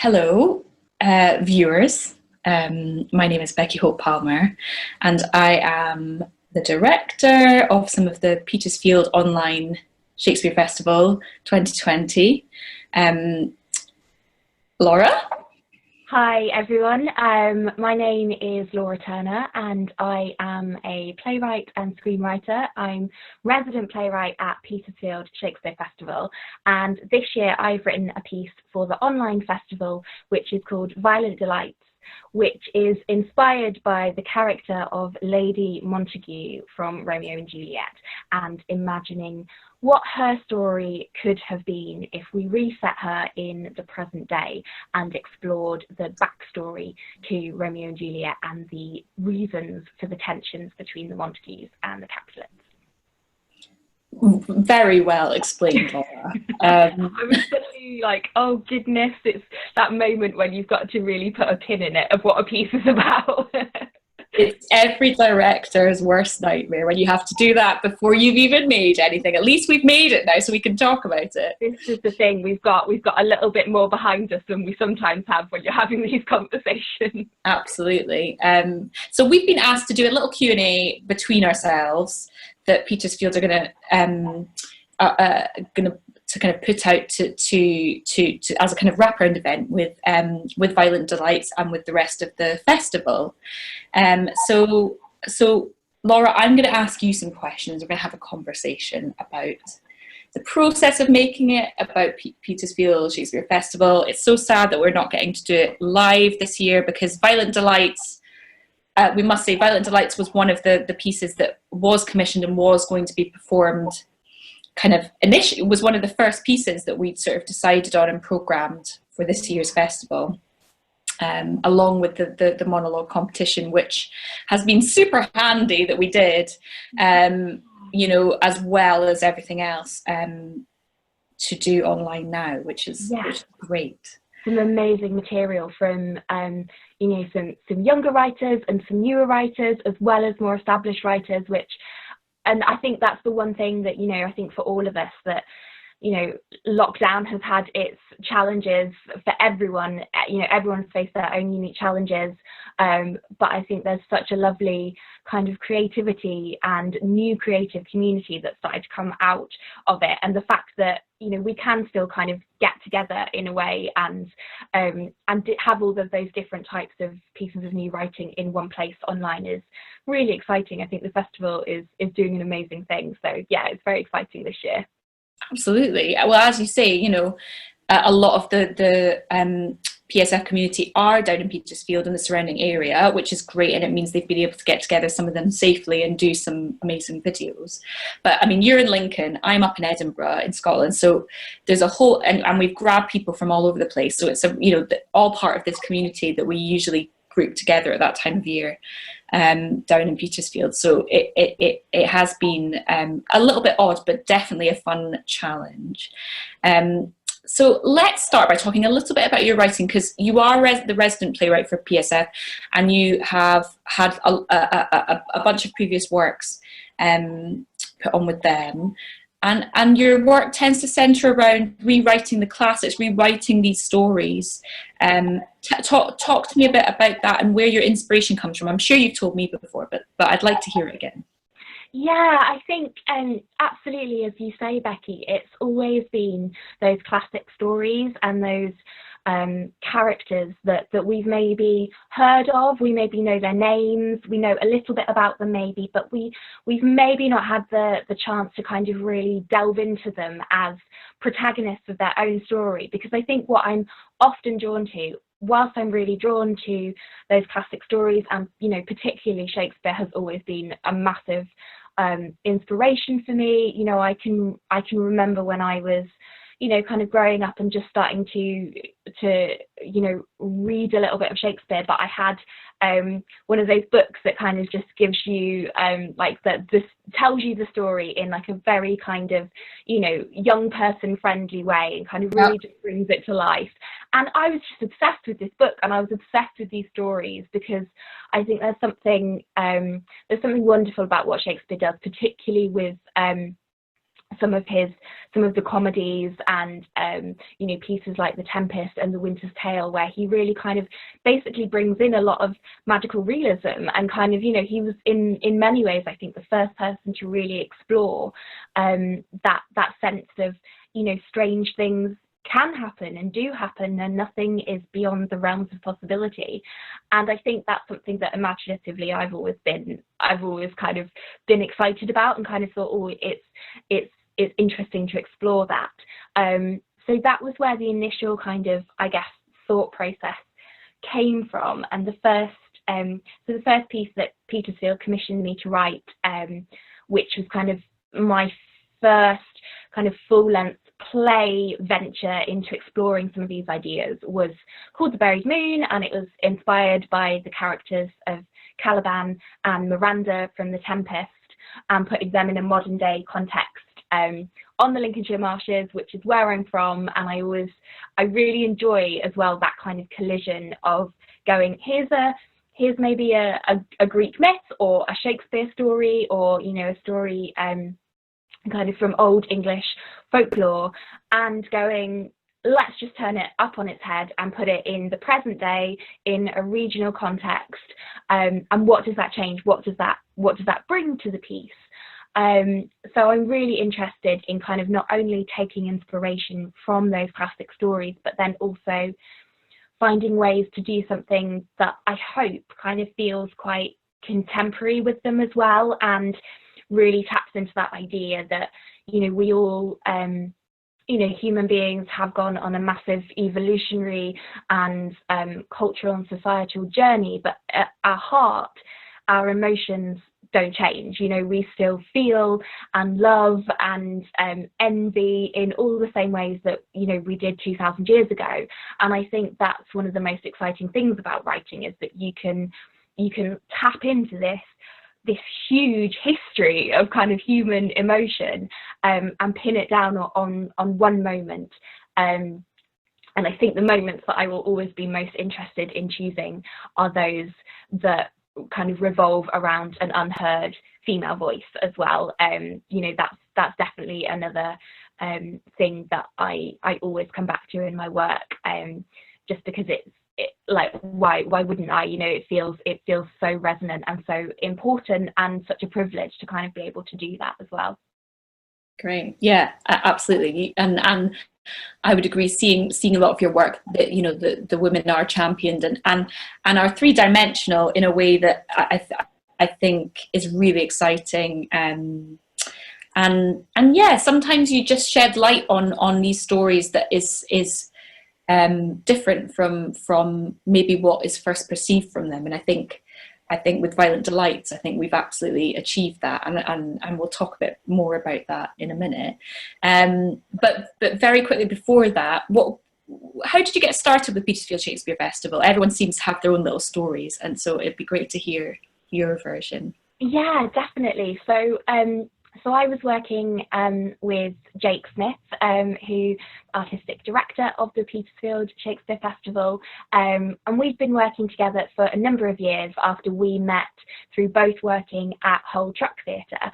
Hello, viewers. My name is Becky Hope Palmer, and I am the director of some of the Petersfield Online Shakespeare Festival 2020. Laura? Hi everyone, my name is Laura Turner and I am a playwright and screenwriter. I'm resident playwright at Petersfield Shakespeare Festival, and this year I've written a piece for the online festival which is called Violent Delights, which is inspired by the character of Lady Montague from Romeo and Juliet, and imagining what her story could have been if we reset her in the present day and explored the backstory to Romeo and Juliet and the reasons for the tensions between the Montagues and the Capulets. Very well explained, Laura. I was suddenly like, oh goodness, it's that moment when you've got to really put a pin in it of what a piece is about. It's every director's worst nightmare when you have to do that before you've even made anything. At least we've made it now, so we can talk about it. This is the thing, we've got a little bit more behind us than we sometimes have when you're having these conversations. Absolutely. So we've been asked to do a little Q&A between ourselves that Petersfield are going to kind of put out to as a kind of wraparound event with Violent Delights and with the rest of the festival. So Laura, I'm going to ask you some questions. We're going to have a conversation about the process of making it, about Petersfield Shakespeare Festival. It's so sad that we're not getting to do it live this year because Violent Delights, we must say Violent Delights was one of the pieces that was commissioned and was going to be performed kind of initially, was one of the first pieces that we'd sort of decided on and programmed for this year's festival, along with the monologue competition, which has been super handy that we did, you know, as well as everything else to do online now, which is great. Some amazing material from you know, some younger writers and some newer writers, as well as more established writers, and I think that's the one thing that, you know, I think for all of us that, you know, lockdown has had its challenges for everyone. You know, everyone's faced their own unique challenges, but I think there's such a lovely kind of creativity and new creative community that started to come out of it, and the fact that, you know, we can still kind of get together in a way and have all of those different types of pieces of new writing in one place online is really exciting. I think the festival is doing an amazing thing. So yeah, it's very exciting this year. Absolutely. Well, as you say, you know, a lot of the PSF community are down in Petersfield and the surrounding area, which is great, and it means they've been able to get together, some of them safely, and do some amazing videos. But I mean, you're in Lincoln, I'm up in Edinburgh in Scotland, so there's a whole, and we've grabbed people from all over the place, so it's you know, all part of this community that we usually group together at that time of year down in Petersfield. So it has been a little bit odd, but definitely a fun challenge. So let's start by talking a little bit about your writing, because you are the resident playwright for PSF, and you have had a bunch of previous works put on with them. And your work tends to centre around rewriting the classics, rewriting these stories. Talk to me a bit about that and where your inspiration comes from. I'm sure you've told me before, but I'd like to hear it again. Yeah, I think absolutely, as you say, Becky, it's always been those classic stories and those characters that we've maybe heard of. We maybe know their names, we know a little bit about them maybe, but we've maybe not had the chance to kind of really delve into them as protagonists of their own story. Because I think what I'm often drawn to, whilst I'm really drawn to those classic stories, and, you know, particularly Shakespeare has always been a massive inspiration for me. You know, I can remember when I was, you know, kind of growing up and just starting to you know, read a little bit of Shakespeare, but I had one of those books that kind of just gives you like this tells you the story in like a very kind of, you know, young person friendly way, and kind of really just brings it to life. And I was just obsessed with this book, and I was obsessed with these stories because I think there's something wonderful about what Shakespeare does, particularly with some of the comedies and you know, pieces like The Tempest and The Winter's Tale, where he really kind of basically brings in a lot of magical realism, and kind of, you know, he was in many ways, I think, the first person to really explore that sense of, you know, strange things can happen and do happen, and nothing is beyond the realms of possibility. And I think that's something that imaginatively I've always kind of been excited about, and kind of thought, oh, it's interesting to explore that. So that was where the initial kind of, I guess, thought process came from. And the first piece that Petersfield commissioned me to write, which was kind of my first kind of full-length play venture into exploring some of these ideas, was called The Buried Moon, and it was inspired by the characters of Caliban and Miranda from The Tempest, and putting them in a modern day context on the Lincolnshire marshes, which is where I'm from. And I really enjoy as well that kind of collision of going, here's maybe a Greek myth or a Shakespeare story, or, you know, a story kind of from Old English folklore, and going, let's just turn it up on its head and put it in the present day in a regional context. And what does that change? What does that bring to the piece? So I'm really interested in kind of not only taking inspiration from those classic stories, but then also finding ways to do something that I hope kind of feels quite contemporary with them as well, and really taps into that idea that, you know, we all, you know, human beings have gone on a massive evolutionary and cultural and societal journey, but at our heart, our emotions don't change. You know, we still feel and love and envy in all the same ways that, you know, we did 2,000 years ago. And I think that's one of the most exciting things about writing, is that you can tap into this huge history of kind of human emotion, and pin it down on one moment. And I think the moments that I will always be most interested in choosing are those that kind of revolve around an unheard female voice as well. You know, that's definitely another thing that I always come back to in my work, just because it's like, why wouldn't I? You know, it feels so resonant and so important, and such a privilege to kind of be able to do that as well. Great, yeah, absolutely. And I would agree, seeing a lot of your work, that, you know, the women are championed and are three-dimensional in a way that I think is really exciting. And yeah, sometimes you just shed light on these stories that is different from maybe what is first perceived from them. And I think with Violent Delights, I think we've absolutely achieved that, and we'll talk a bit more about that in a minute. But very quickly before that, how did you get started with Petersfield Shakespeare Festival? Everyone seems to have their own little stories, and so it'd be great to hear your version. Yeah, definitely. So I was working with Jake Smith, who's artistic director of the Petersfield Shakespeare Festival, and we've been working together for a number of years after we met through both working at Hull Truck Theatre.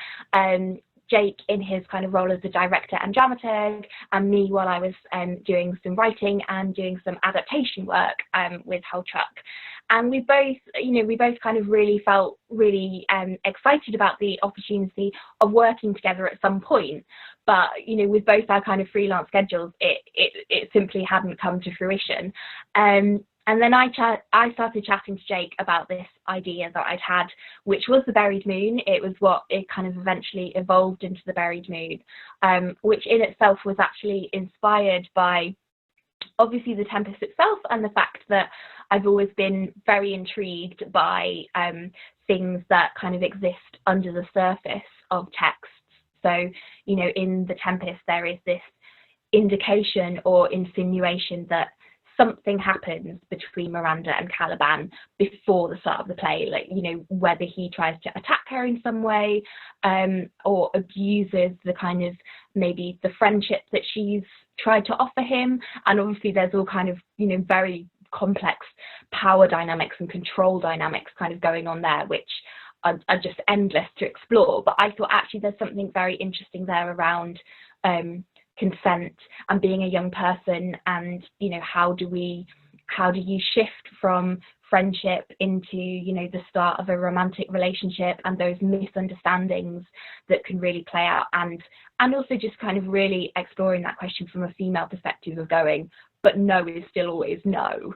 Jake in his kind of role as the director and dramaturg, and me while I was doing some writing and doing some adaptation work with Hull Truck. And we both kind of really felt really excited about the opportunity of working together at some point. But, you know, with both our kind of freelance schedules, it simply hadn't come to fruition. And then I started chatting to Jake about this idea that I'd had, which was The Buried Moon. It was what it kind of eventually evolved into The Buried Moon, which in itself was actually inspired by obviously The Tempest itself, and the fact that I've always been very intrigued by things that kind of exist under the surface of texts. So, you know, in The Tempest, there is this indication or insinuation that something happens between Miranda and Caliban before the start of the play, like, you know, whether he tries to attack her in some way, or abuses the kind of maybe the friendship that she's tried to offer him. And obviously there's all kind of, you know, very complex power dynamics and control dynamics kind of going on there, which are just endless to explore. But I thought actually there's something very interesting there around consent and being a young person, and how do you shift from friendship into the start of a romantic relationship, and those misunderstandings that can really play out, and also just kind of really exploring that question from a female perspective of going, but no is still always no.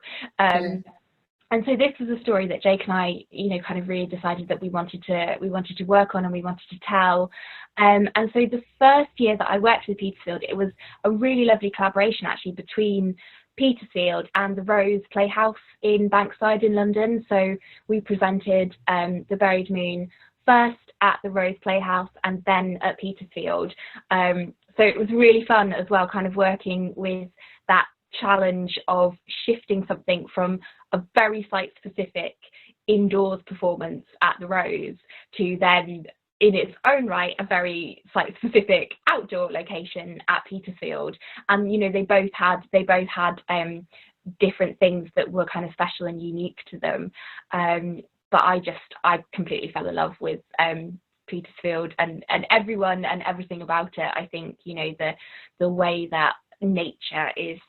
And so this was a story that Jake and I, kind of really decided that we wanted to work on and we wanted to tell. And so the first year that I worked with Petersfield, it was a really lovely collaboration actually between Petersfield and the Rose Playhouse in Bankside in London. So we presented The Buried Moon first at the Rose Playhouse and then at Petersfield. So it was really fun as well, kind of working with that challenge of shifting something from a very site-specific indoors performance at the Rose to then, in its own right, a very site-specific outdoor location at Petersfield. And they both had different things that were kind of special and unique to them. But I completely fell in love with Petersfield and everyone and everything about it. I think the way that nature is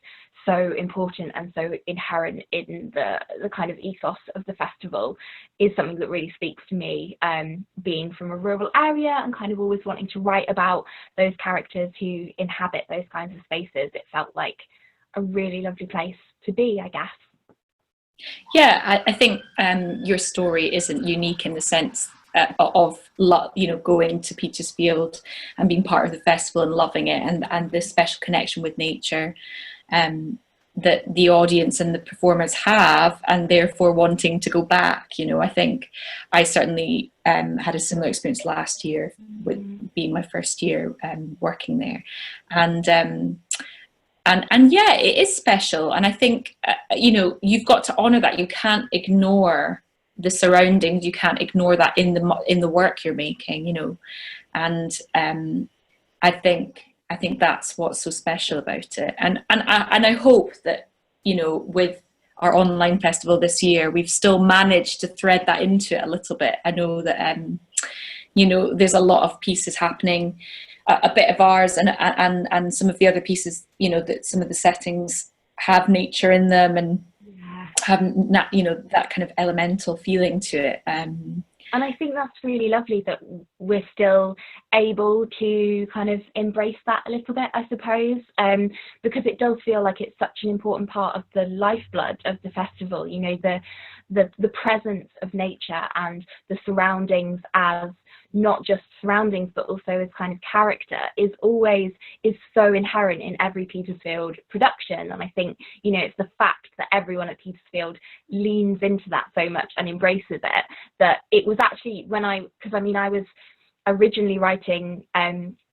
so important and so inherent in the kind of ethos of the festival is something that really speaks to me, being from a rural area and kind of always wanting to write about those characters who inhabit those kinds of spaces. It felt like a really lovely place to be, I guess. Yeah, I think your story isn't unique in the sense of going to Petersfield and being part of the festival and loving it, and this special connection with nature that the audience and the performers have, and therefore wanting to go back. I think I certainly had a similar experience last year with being my first year working there, and yeah, it is special. And I think you've got to honour that. You can't ignore the surroundings. You can't ignore that in the work you're making. And I think that's what's so special about it. And I hope that with our online festival this year, we've still managed to thread that into it a little bit. I know that there's a lot of pieces happening. A bit of ours and some of the other pieces, that some of the settings have nature in them and have that kind of elemental feeling to it. And I think that's really lovely that we're still able to kind of embrace that a little bit, I suppose, because it does feel like it's such an important part of the lifeblood of the festival. The presence of nature and the surroundings as not just surroundings but also as kind of character is so inherent in every Petersfield production. And I think it's the fact that everyone at Petersfield leans into that so much and embraces it, that it was actually I was originally writing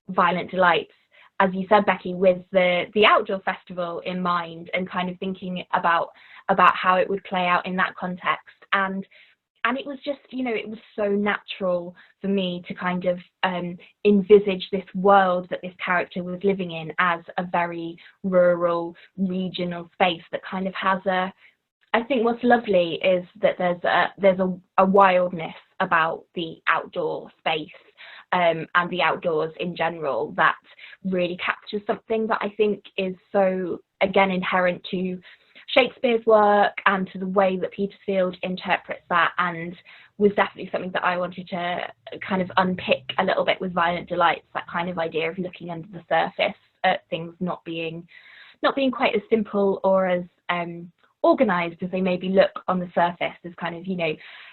Violent Delights, as you said, Becky, with the outdoor festival in mind, and kind of thinking about how it would play out in that context. And it was just, it was so natural for me to kind of envisage this world that this character was living in as a very rural, regional space that kind of has I think what's lovely is that there's a wildness about the outdoor space and the outdoors in general that really captures something that I think is so, again, inherent to Shakespeare's work and to the way that Petersfield interprets that, and was definitely something that I wanted to kind of unpick a little bit with Violent Delights, that kind of idea of looking under the surface at things not being quite as simple or as organised as they maybe look on the surface, as kind of,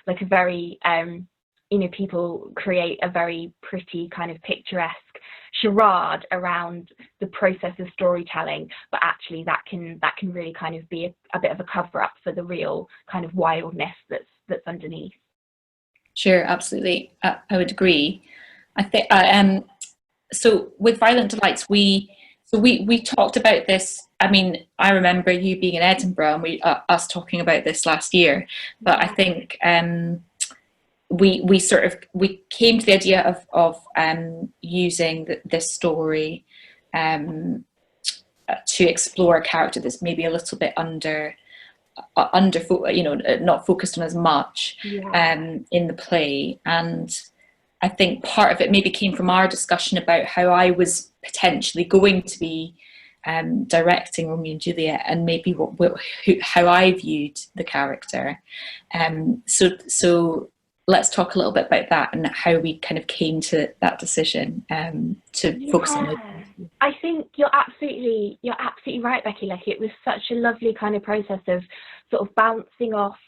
like a very, people create a very pretty kind of picturesque charade around the process of storytelling, but actually that can really kind of be a bit of a cover up for the real kind of wildness that's underneath. Sure, absolutely. I would agree. I think so with Violent Delights, we talked about this. I mean, I remember you being in Edinburgh and us talking about this last year, but I think we came to the idea of using this story to explore a character that's maybe a little bit not focused on as much in the play, and I think part of it maybe came from our discussion about how I was potentially going to be directing Romeo and Juliet, and maybe how I viewed the character. So let's talk a little bit about that and how we kind of came to that decision to focus on it. I think you're absolutely right, Becky. Like, it was such a lovely kind of process of sort of bouncing off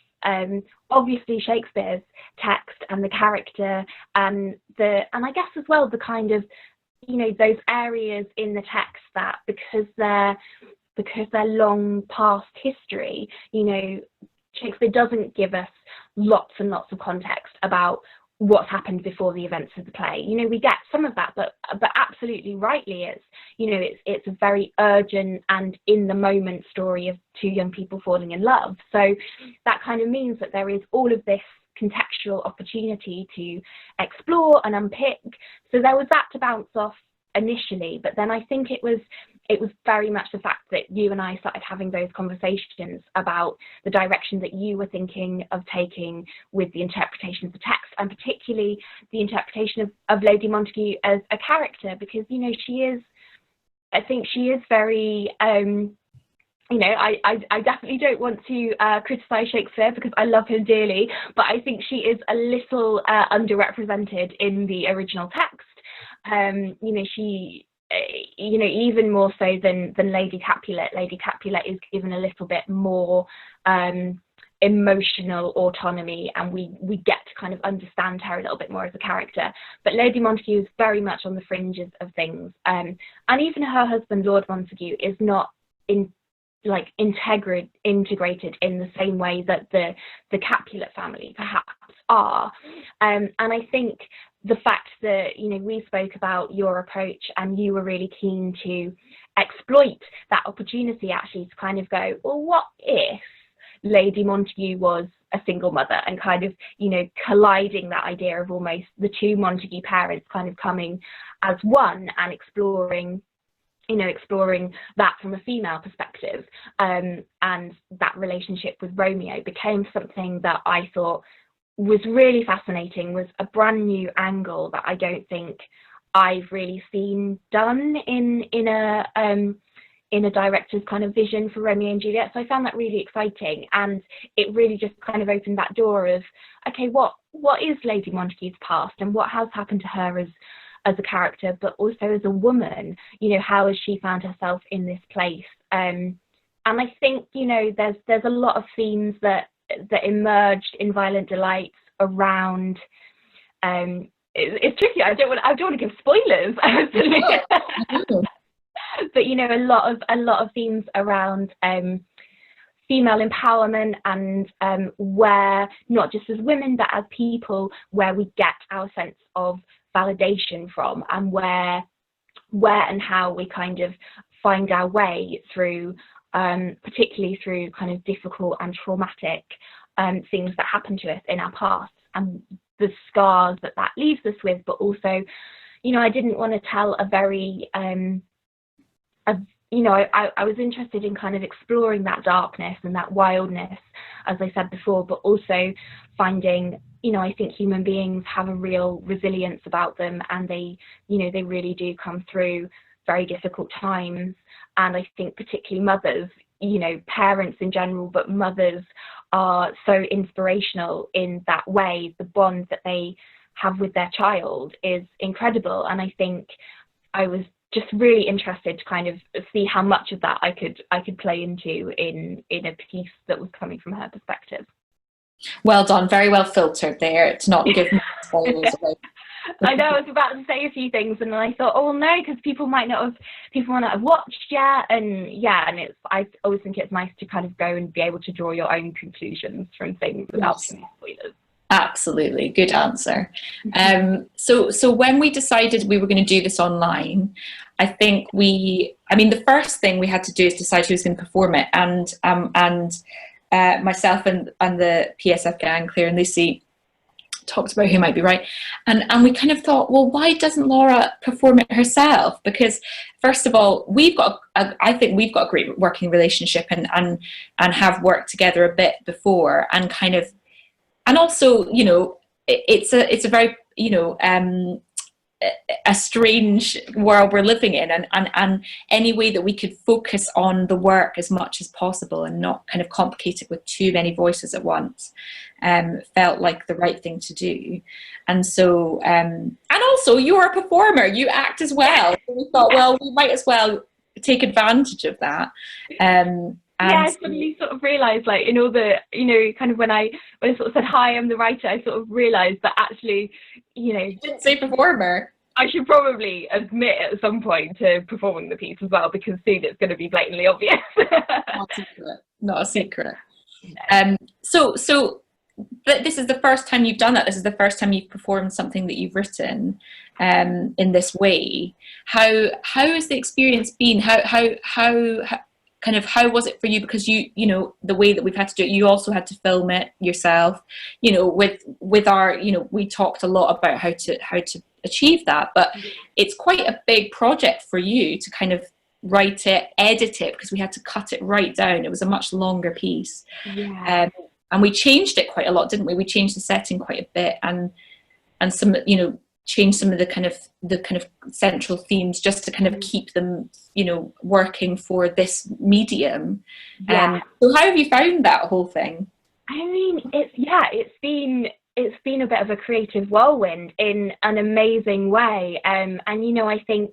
obviously Shakespeare's text and the character, and I guess as well the kind of, you know, those areas in the text that because they're long past history, you know, Shakespeare doesn't give us lots and lots of context about what's happened before the events of the play. You know, we get some of that, but absolutely rightly, it's, you know, it's a very urgent and in the moment story of two young people falling in love. So that kind of means that there is all of this contextual opportunity to explore and unpick. So there was that to bounce off initially, but then I think it was very much the fact that you and I started having those conversations about the direction that you were thinking of taking with the interpretation of the text, and particularly the interpretation of Lady Montague as a character, because, you know, I think she is very, you know, I definitely don't want to criticise Shakespeare because I love him dearly, but I think she is a little underrepresented in the original text. You know, she, you know, even more so than Lady Capulet. Lady Capulet is given a little bit more emotional autonomy, and we get to kind of understand her a little bit more as a character. But Lady Montague is very much on the fringes of things, and even her husband, Lord Montague, is not integrated in the same way that the Capulet family perhaps are. And I think the fact that, you know, we spoke about your approach and you were really keen to exploit that opportunity actually to kind of go, well, what if Lady Montague was a single mother, and kind of, you know, colliding that idea of almost the two Montague parents kind of coming as one and exploring that from a female perspective, and that relationship with Romeo became something that I thought was really fascinating, was a brand new angle that I don't think I've really seen done in a director's kind of vision for Romeo and Juliet. So I found that really exciting, and it really just kind of opened that door of, okay, what is Lady Montague's past, and what has happened to her as a character, but also as a woman? You know, how has she found herself in this place? And I think, you know, there's a lot of themes that emerged in Violent Delights around. It's tricky. I don't want to give spoilers. But, you know, a lot of themes around female empowerment, and where, not just as women but as people, where we get our sense of validation from, and where and how we kind of find our way through, particularly through kind of difficult and traumatic things that happen to us in our past, and the scars that leaves us with. But also, you know, I didn't want to tell a very you know, I was interested in kind of exploring that darkness and that wildness, as I said before, but also finding, you know, I think human beings have a real resilience about them, and they, you know, they really do come through very difficult times. And I think particularly mothers, you know, parents in general, but mothers are so inspirational in that way. The bond that they have with their child is incredible, and I think I was just really interested to kind of see how much of that I could play into in a piece that was coming from her perspective. Well done, very well filtered there to not give spoilers away. I know, I was about to say a few things, and then I thought, oh no, because people might not have watched yet, and yeah, and I always think it's nice to kind of go and be able to draw your own conclusions from things without spoilers. Absolutely, good answer. So when we decided we were going to do this online, I think the first thing we had to do is decide who was going to perform it, and myself and the PSF gang, Claire and Lucy, talked about who might be right, and we kind of thought, well, why doesn't Laura perform it herself? Because first of all, I think we've got a great working relationship, and have worked together a bit before, and also, you know, it's a very you know, a strange world we're living in, and any way that we could focus on the work as much as possible and not kind of complicate it with too many voices at once, felt like the right thing to do. And so and also you're a performer, you act as well, so we thought, well, we might as well take advantage of that. I suddenly sort of realised, like, in all the, you know, kind of when I sort of said, hi, I'm the writer, I sort of realised that actually, you know, you didn't say performer. I should probably admit at some point to performing the piece as well, because soon it's going to be blatantly obvious. Not a secret. Not a secret. No. But this is the first time you've done that. This is the first time you've performed something that you've written in this way. How has the experience been? How was it for you? Because you know, the way that we've had to do it, you also had to film it yourself. You know, with our, you know, we talked a lot about how to achieve that, but it's quite a big project for you to kind of write it, edit it, because we had to cut it right down. It was a much longer piece. Yeah. And we changed it quite a lot, didn't we? We changed the setting quite a bit, and some, you know, changed some of the kind of central themes just to kind of keep them, you know, working for this medium. Yeah. So how have you found that whole thing? I mean, it's been a bit of a creative whirlwind in an amazing way. And you know, I think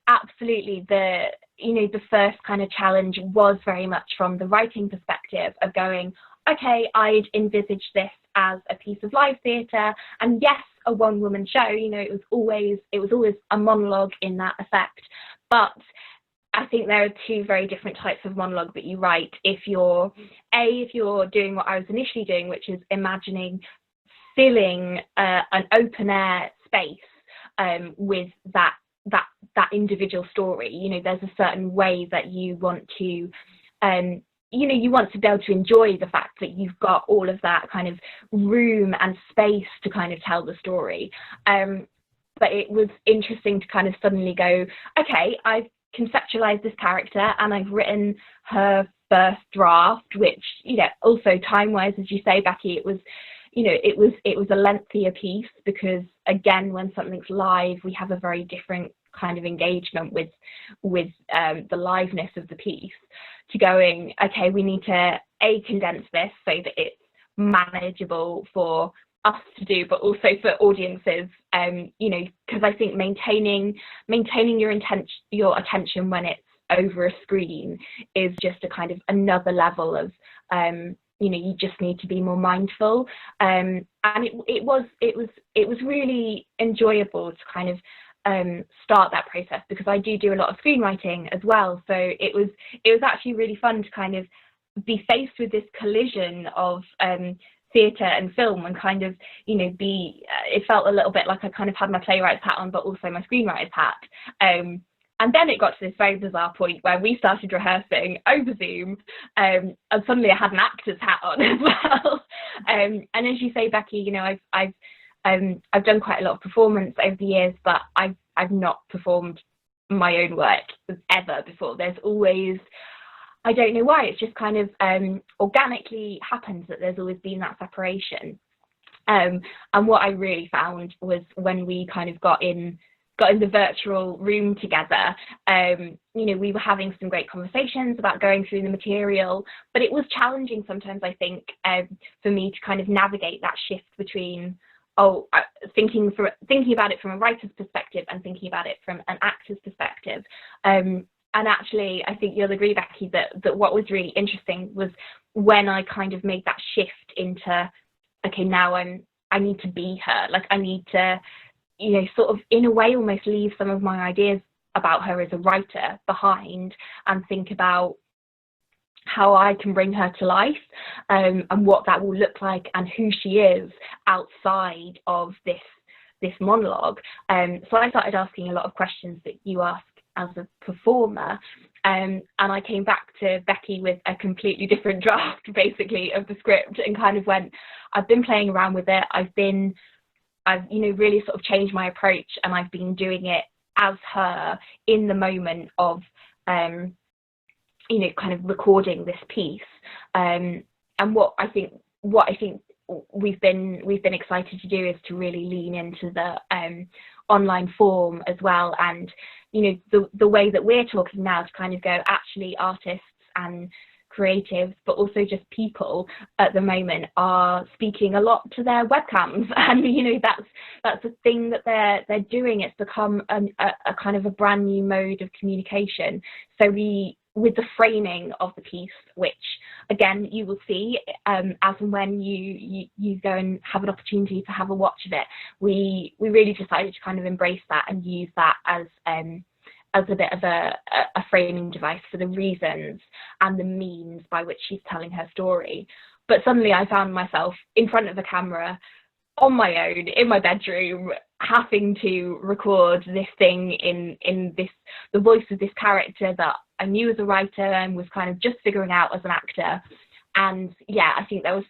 absolutely the first kind of challenge was very much from the writing perspective of going, okay, I'd envisaged this as a piece of live theatre, and yes, a one-woman show. You know, it was always a monologue in that effect. But I think there are two very different types of monologue that you write. If you're doing what I was initially doing, which is imagining filling an open air space with that individual story. You know, there's a certain way that you want to you want to be able to enjoy the fact that you've got all of that kind of room and space to kind of tell the story. But it was interesting to kind of suddenly go, okay, I've conceptualized this character and I've written her first draft, which, you know, also time-wise, as you say, Becky, it was a lengthier piece, because again, when something's live, we have a very different kind of engagement with the liveness of the piece, to going, okay, we need to condense this so that it's manageable for us to do, but also for audiences, you know, because I think maintaining your attention when it's over a screen is just a kind of another level of you know, you just need to be more mindful, and it was really enjoyable to kind of start that process, because I do a lot of screenwriting as well. So it was actually really fun to kind of be faced with this collision of theatre and film, and kind of, you know, it felt a little bit like I kind of had my playwright's hat on, but also my screenwriter's hat. And then it got to this very bizarre point where we started rehearsing over Zoom, and suddenly I had an actor's hat on as well. And as you say, Becky, you know, I've done quite a lot of performance over the years, but I've not performed my own work ever before. There's always, I don't know why, it's just kind of organically happens that there's always been that separation. And what I really found was when we kind of got in the virtual room together, you know, we were having some great conversations about going through the material, but it was challenging sometimes, I think, for me to kind of navigate that shift between thinking about it from a writer's perspective and thinking about it from an actor's perspective. And actually, I think you'll agree, Becky, that what was really interesting was when I kind of made that shift into, okay, now I need to be her. Like, I need to, you know, sort of in a way almost leave some of my ideas about her as a writer behind and think about how I can bring her to life, and what that will look like and who she is outside of this monologue. So I started asking a lot of questions that you ask as a performer, and I came back to Becky with a completely different draft, basically, of the script, and kind of went, I've been playing around with it. I've you know, really sort of changed my approach, and I've been doing it as her in the moment of you know, kind of recording this piece. And what I think we've been excited to do is to really lean into the online form as well, and you know, the way that we're talking now to kind of go, actually artists and creatives, but also just people at the moment are speaking a lot to their webcams, and you know, that's a thing that they're doing. It's become a kind of a brand new mode of communication. So with the framing of the piece, which again you will see as and when you go and have an opportunity to have a watch of it, we really decided to kind of embrace that and use that as a bit of a framing device for the reasons and the means by which she's telling her story. But suddenly I found myself in front of a camera on my own in my bedroom, having to record this thing in the voice of this character that I knew as a writer and was kind of just figuring out as an actor. And yeah, I think there was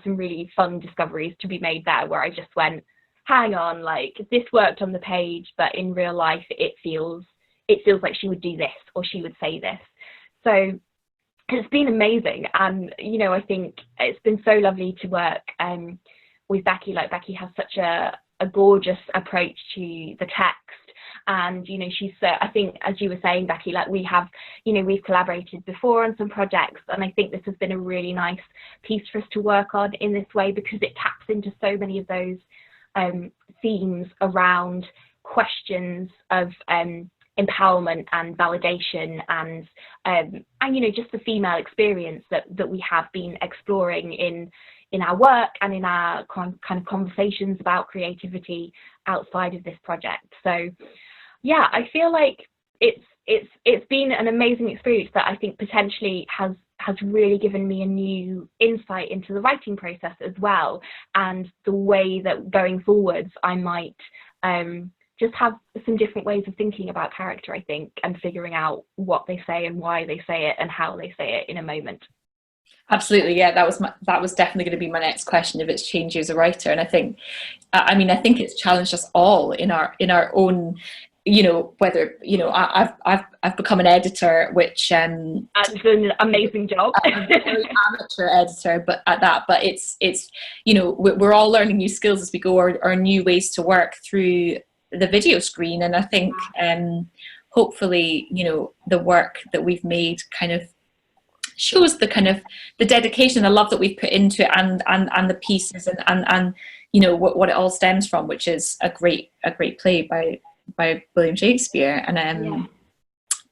some really fun discoveries to be made there, where I just went, hang on, like this worked on the page, but in real life it feels like she would do this or she would say this. So it's been amazing, and you know, I think it's been so lovely to work with Becky. Like, Becky has such a gorgeous approach to the text, and you know, she's I think, as you were saying, Becky, like we've collaborated before on some projects, and I think this has been a really nice piece for us to work on in this way, because it taps into so many of those themes around questions of empowerment and validation, and you know, just the female experience that we have been exploring in our work and in our kind of conversations about creativity outside of this project. So yeah, I feel like it's been an amazing experience that I think potentially has really given me a new insight into the writing process as well, and the way that going forwards I might just have some different ways of thinking about character, I think, and figuring out what they say and why they say it and how they say it in a moment. Absolutely, yeah. That was definitely going to be my next question, if it's changed you as a writer. And I think it's challenged us all in our own, you know, whether, you know, I've become an editor, which and it's an amazing job. I'm a very amateur editor, but at that, but it's you know, we're all learning new skills as we go, or new ways to work through the video screen. And I think hopefully, you know, the work that we've made kind of shows the kind of the dedication, the love that we've put into it, and the pieces and you know what it all stems from, which is a great play by William Shakespeare. And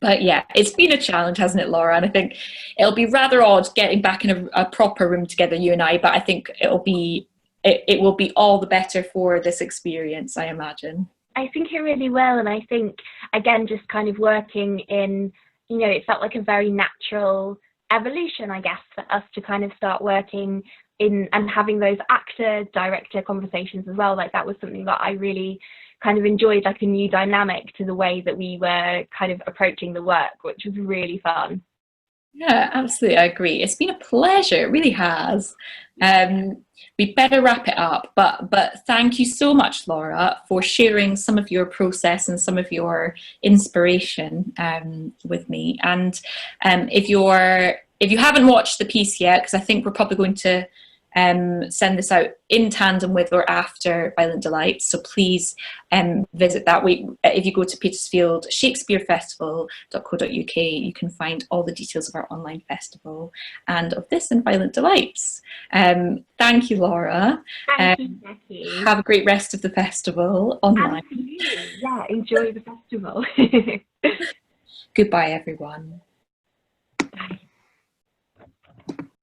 but yeah, it's been a challenge, hasn't it, Laura? And I think it'll be rather odd getting back in a proper room together, you and I, but I think it will be all the better for this experience, I imagine. I think it really will. And I think, again, just kind of working in, you know, it felt like a very natural evolution, I guess, for us to kind of start working in and having those actor-director conversations as well. Like, that was something that I really kind of enjoyed, like a new dynamic to the way that we were kind of approaching the work, which was really fun. Yeah, absolutely, I agree. It's been a pleasure, it really has. We better wrap it up, but thank you so much, Laura, for sharing some of your process and some of your inspiration with me. And if you haven't watched the piece yet, because I think we're probably going to send this out in tandem with or after Violent Delights, so please visit that. If you go to Petersfield Shakespeare Festival.co.uk, you can find all the details of our online festival and of this and Violent Delights. Thank you, Laura. Thank you, Becky. Have a great rest of the festival online. Absolutely. Yeah, enjoy the festival. Goodbye, everyone. Bye.